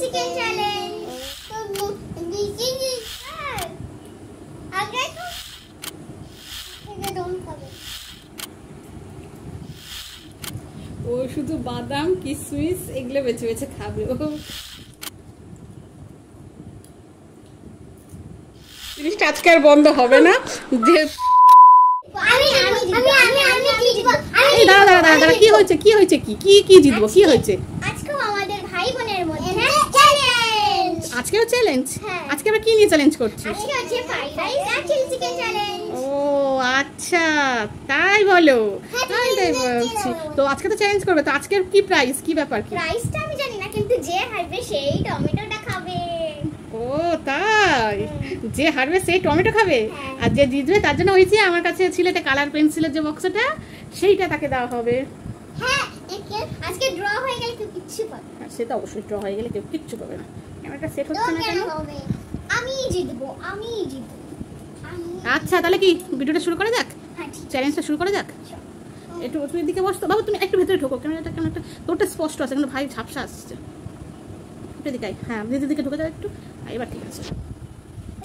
Chicken challenge ও শুধু বাদাম কিশমিশ এগুলো বেছে বেছে খাবে। ও জিনিসটা আজকে আর বন্ধ হবে না। যে দাঁড়া কি হয়েছে কি হয়েছে কি কি কি জিতবো কি হয়েছে? আজকেও আমাদের ভাই বোনের মধ্যে চ্যালেঞ্জ। আজকেও চ্যালেঞ্জ? আজকে আমরা কি নিয়ে চ্যালেঞ্জ করছি? আজকে হচ্ছে ফ্রাইড রাইস আর চিলি চিকেন চ্যালেঞ্জ। ও আচ্ছা তাই বলো। তাই বলছি তো আজকে তো চ্যালেঞ্জ করবে, তো আজকের কি প্রাইস কি ব্যাপার? কি প্রাইসটা আমি জানি না, কিন্তু যে হারবে সেই টমেটোটা খাবে। ও তাই, যে হারবে সেই টমেটো খাবে, আর যে জিতবে তার জন্য ওই যে আমার কাছে ছিল একটা কালার পেন্সিলের যে বক্সটা সেইটা তাকে দেওয়া হবে। হ্যাঁ আজকে ড্র হয়ে গেলে কেউ কিচ্ছু পাবে না, সেটা অবশ্যই ড্র হয়ে গেলে কেউ কিচ্ছু পাবে না। ক্যামেরাটা সেট হচ্ছে না কেন? আমি জিতবো আমি জিতবো। আচ্ছা তাহলে কি ভিডিওটা শুরু করা যাক? হ্যাঁ চ্যালেঞ্জটা শুরু করা যাক। একটু তুই এদিকে বসতো বাবু, তুমি একটু ভেতরে ঢোকো, ক্যামেরাটা ক্যামেরাটা তোরটা স্পষ্ট আছে কিন্তু ভাই ঝাপসা আসছে। একটু এদিকে হ্যাঁ দিদিকে ঢুকে যাও একটু। এবার ঠিক আছে।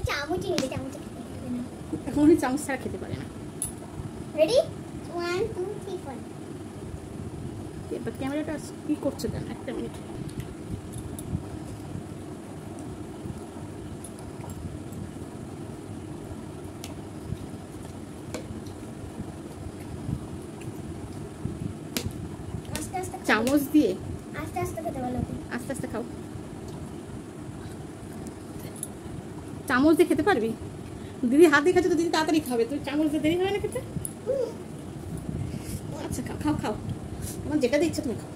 চামচ নিয়ে চামচ এখন উনি চামচ ছাড়া খেতে পারে না। রেডি 1 2 3 4। এবার ক্যামেরাটা কি করছে দেন একটা মিনিট। চামচ দিয়ে আস্তে আস্তে খেতে বলো। আস্তে আস্তে খাও। চামচ দিয়ে খেতে পারবি? দিদি হাত দিয়ে খাচ্ছে তো দিদি তাড়াতাড়ি খাবে, তুই চামচ দিয়ে দেরি হয় না খেতে? আচ্ছা খাও খাও খাও, তোমার যেটা দিচ্ছে তুমি খাও।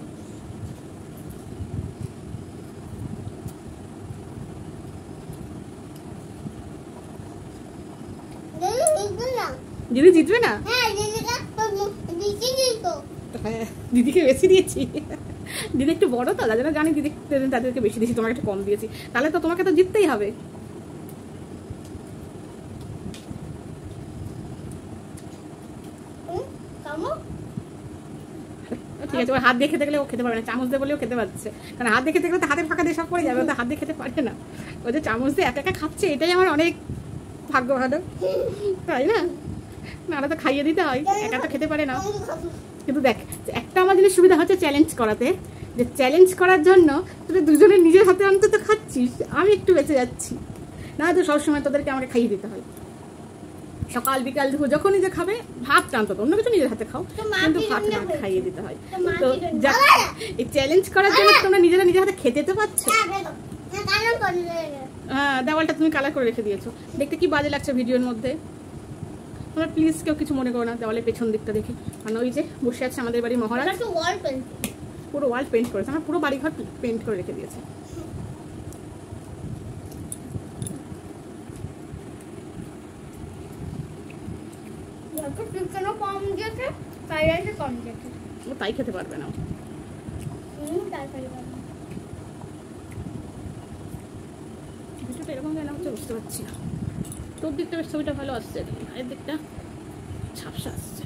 দিদি জিতবে না? দিদিকে বেশি দিয়েছি, দিদি একটু বড় তো তার জন্য জানি দিদি তাদেরকে বেশি দিয়েছি, তোমাকে একটু কম দিয়েছি, তাহলে তো তোমাকে তো জিততেই হবে। ঠিক আছে, ওর হাত দিয়ে খেতে গেলে ও খেতে পারবে না, চামচ দিয়ে বলেও খেতে পারছে, কারণ হাত দিয়ে খেতে গেলে তো হাতের ফাঁকা দিয়ে সব পড়ে যাবে, ও তো হাত দিয়ে খেতে পারে না। ও যে চামচ দিয়ে একা একা খাচ্ছে এটাই আমার অনেক ভাগ্য ভালো, তাই না? নাহলে তো খাইয়ে দিতে হয়, একা তো খেতে পারে না। কিন্তু দেখ একটা আমার জিনিস সুবিধা হচ্ছে চ্যালেঞ্জ করাতে, যে চ্যালেঞ্জ করার জন্য তুই দুজনে নিজের হাতে অন্তত খাচ্ছিস, আমি একটু বেঁচে যাচ্ছি, না তো সবসময় তোদেরকে আমাকে খাইয়ে দিতে হয়। সকাল বিকাল দুপুর যখন নিজে খাবে ভাতটা অন্তত, অন্য কিছু নিজের হাতে খাও, কিন্তু ভাতটা খাইয়ে দিতে হয়। তো এই চ্যালেঞ্জ করার জন্য তোমরা নিজেরা নিজের হাতে খেতে তো পারছো। হ্যাঁ দেওয়ালটা তুমি কালার করে রেখে দিয়েছো, দেখতে কি বাজে লাগছে ভিডিওর মধ্যে। তোমরা প্লিজ কেউ কিছু মনে করো না দেওয়ালের পেছন দিকটা দেখে, কারণ ওই যে বসে আছে আমাদের বাড়ির মহারাজ, পুরো ওয়াল পেন্ট করেছে, আমার পুরো বাড়িঘর পেন্ট করে রেখে দিয়েছে। তাই খেতে পারবে না, এরকম কেন হচ্ছে বুঝতে পারছি না। তোর দিকটা বেশ ছবিটা ভালো আসছে, ভাইয়ের দিকটা ঝাপসা আসছে।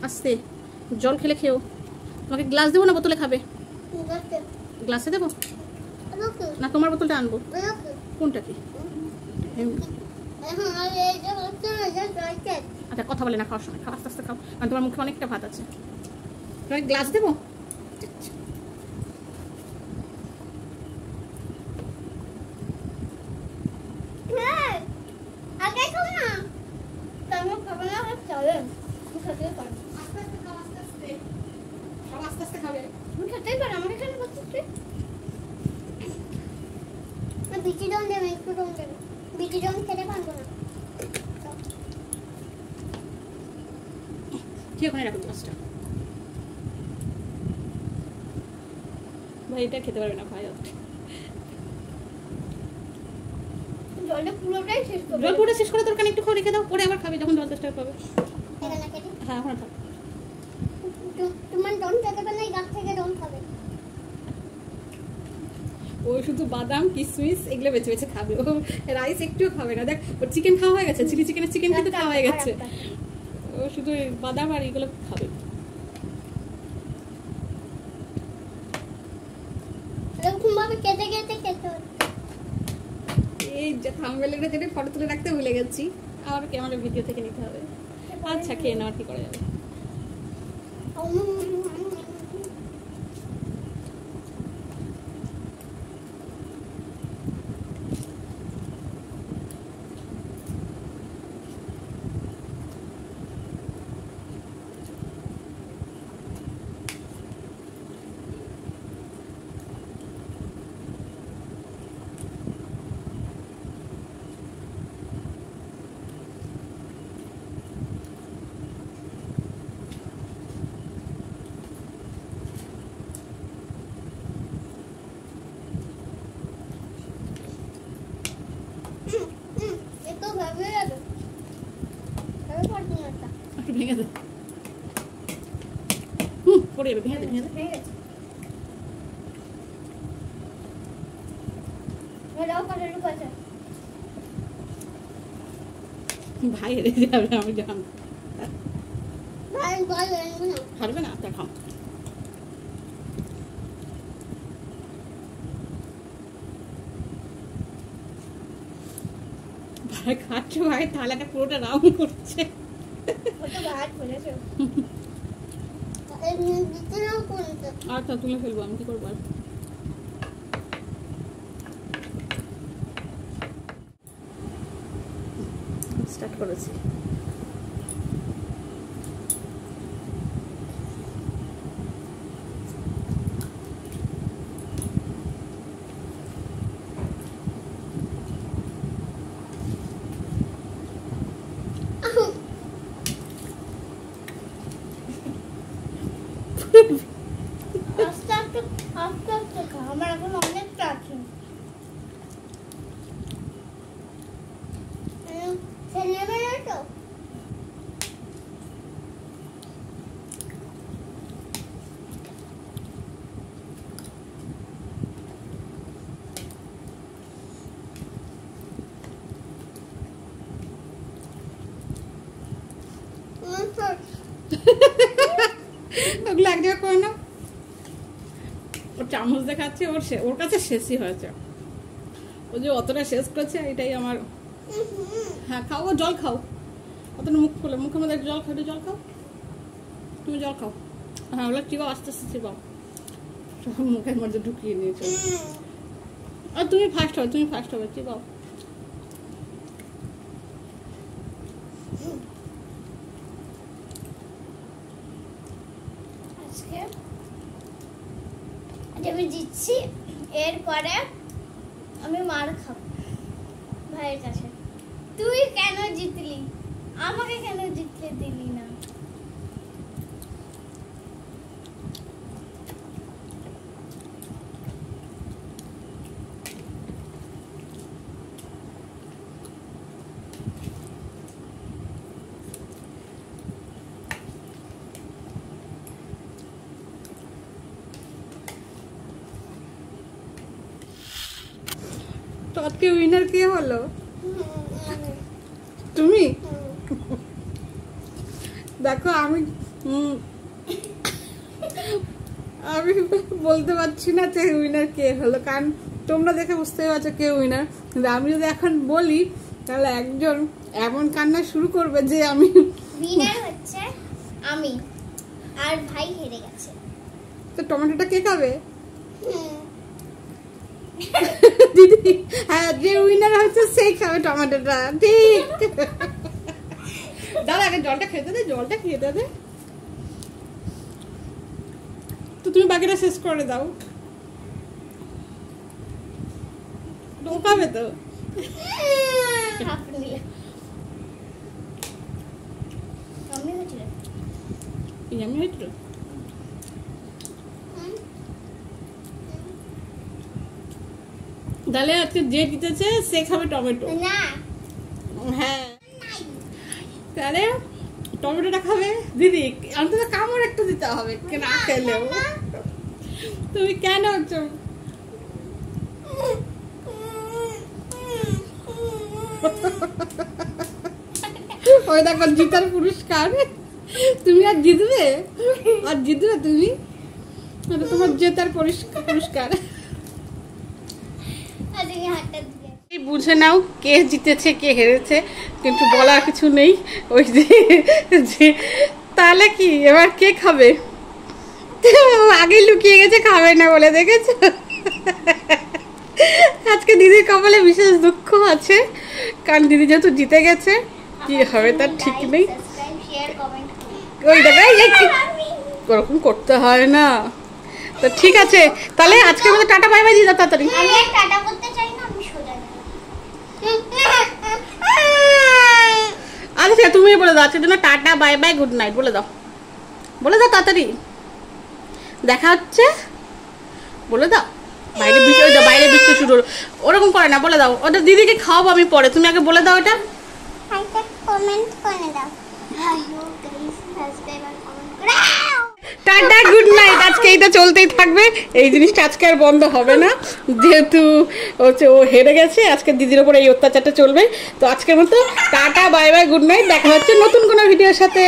আস্তে জল খেলে খেও, তোমাকে গ্লাস দেবো না বোতলে খাবে? গ্লাসে দেবো না তোমার বোতলটা আনবো? কোনটা কি? আচ্ছা কথা বলে না খাওয়ার সময়, খাও আস্তে আস্তে খাও, কারণ তোমার মুখে অনেকটা ভাত আছে। তোমাকে গ্লাস দেবো? ভাই এটা খেতে পারবে না, ভাই জলটা পুরোটাই শেষ করবে, জল পুরো শেষ করে তোর কানে একটু খাও রেখে দাও, পরে আবার খাবে যখন জল চেষ্টা পাবে। হ্যাঁ ওখানে থাক, তোমার ডন খেতে পারলে গাছ থেকে ডন খাবে। ও শুধু বাদাম কিশমিশ এগুলো বেছে বেছে খাবে, ও রাইস একটুও খাবে না। দেখ ওর চিকেন খাওয়া হয়ে গেছে, চিলি চিকেনের চিকেন কিন্তু খাওয়া হয়ে গেছে, ও শুধু বাদাম আর এগুলো খাবে। খেতে হচ্ছে। এই যে থাম্বনেলের জন্য ফটো তুলে রাখতে ভুলে গেছি, আর ক্যামেরা ভিডিও থেকে নিতে হবে। আচ্ছা খেয়ে নাও, আর কি করা যাবে। এতো ভাবে যাবে পারবি না এটা। একটু ভেঙে দে, পড়ে যাবে, ভেঙে দে, ভেঙে দে। হয়ে গেছে। এটাও কাটার উপায় আছে। ভাই হেরে যাবে, আমি জানি। ভাই ভাই আনবো না। পারবে না, তা খাও। ভাই খাচ্ছে, ভাই থালাটা পুরোটা রাউন্ড করছে। ওটা ভাত করেছে। এই দিতে নাও কোনটা? আচ্ছা তুলে ফেলবো, আমি কি করবো আর। স্টার্ট করেছি। আস্তে আস্তে আস্তে আস্তে খা, আমার এখন অনেকটা আছে। ছেলে মেয়ে তো ওগুলো এক জায়গায় করে নাও। ওর চামচ দেখাচ্ছে, ওর কাছে শেষই হয়েছে। ও যে অতটা শেষ করছে, এটাই আমার। হ্যাঁ খাও, ও জল খাও। অতটা মুখ খোলে, মুখের মধ্যে জল খাও, জল খাও। তুমি জল খাও। হ্যাঁ ওগুলো চিবাও, আস্তে আস্তে চিবাও। সব মুখের মধ্যে ঢুকিয়ে নিয়েছো। আর তুমি ফার্স্ট হবে, তুমি ফার্স্ট হবে, চিবাও। আজকে আমি জিতছি, এরপরে আমি মার খাবো ভাইয়ের কাছে। তুই কেন জিতলি? আমাকে কেন জিততে দিলি না? তো আজকে উইনার কে হলো? তুমি? দেখো আমি আমি বলতে পারছি না যে উইনার কে হলো, কারণ তোমরা দেখে বুঝতে পারছো কে উইনার। কিন্তু আমি যদি এখন বলি তাহলে একজন এমন কান্না শুরু করবে যে আমি। উইনার হচ্ছে আমি, আর ভাই হেরে গেছে। তো টমেটোটা কে খাবে? দিদি হ্যাঁ, যে উইনার হচ্ছে সেই খাবে টমেটোটা। ঠিক, দাদা আগে জলটা খেতে দে, জলটা খেতে দে। তো তুমি বাকিটা শেষ করে দাও। ঢোকাবে তো। আমি হচ্ছিল আমি হয়েছিল। তাহলে আজকে যে জিতেছে সে খাবে টমেটো। না, হ্যাঁ তাহলে টমেটোটা খাবে দিদি। অন্তত কামড় একটু দিতে হবে, না খেলেও। তুমি কেন হচ্ছে? ওই দেখো জিতার পুরস্কার। তুমি আর জিতবে, আর জিতবে তুমি, তোমার জেতার পুরস্কার। বুঝে নাও কে জিতেছে কে হেরেছে, কিন্তু বলার কিছু নেই। ওই যে তাহলে কি এবার কে খাবে? আগেই লুকিয়ে গেছে খাবে না বলে, দেখেছো? আজকে দিদির কপালে বিশেষ দুঃখ আছে, কারণ দিদি যেহেতু জিতে গেছে, কি হবে তার ঠিক নেই। ওই দেখা ওরকম করতে হয় না। তো ঠিক আছে, তাহলে আজকের মতো টাটা বাই বাই দিয়ে দাও তাড়াতাড়ি। আমি আর টাটা করতে চাই না, আমি সোজা যাব। আচ্ছা তুমি বলে দাও আজকের জন্য tata bye bye good night বলে দাও, বলে দাও তাড়াতাড়ি। দেখা হচ্ছে বলে দাও। বাইরে বৃষ্টি, ওই বাইরে বৃষ্টি শুরু হলো, ওরকম করে না, বলে দাও। ওটা দিদিকে খাওয়াবো আমি পরে, তুমি আগে বলে দাও। এটা একটা কমেন্ট করে দাও। হ্যালো গাইস, সাবস্ক্রাইব আর কমেন্ট করো। Tata good night. আজকে এইটা চলতেই থাকবে, এই জিনিসটা আজকে আর বন্ধ হবে না, যেহেতু হচ্ছে ও হেরে গেছে। আজকে দিদির ওপর এই অত্যাচারটা চলবে। তো আজকের মতো tata bye bye good night, দেখা হচ্ছে নতুন কোনো ভিডিওর সাথে।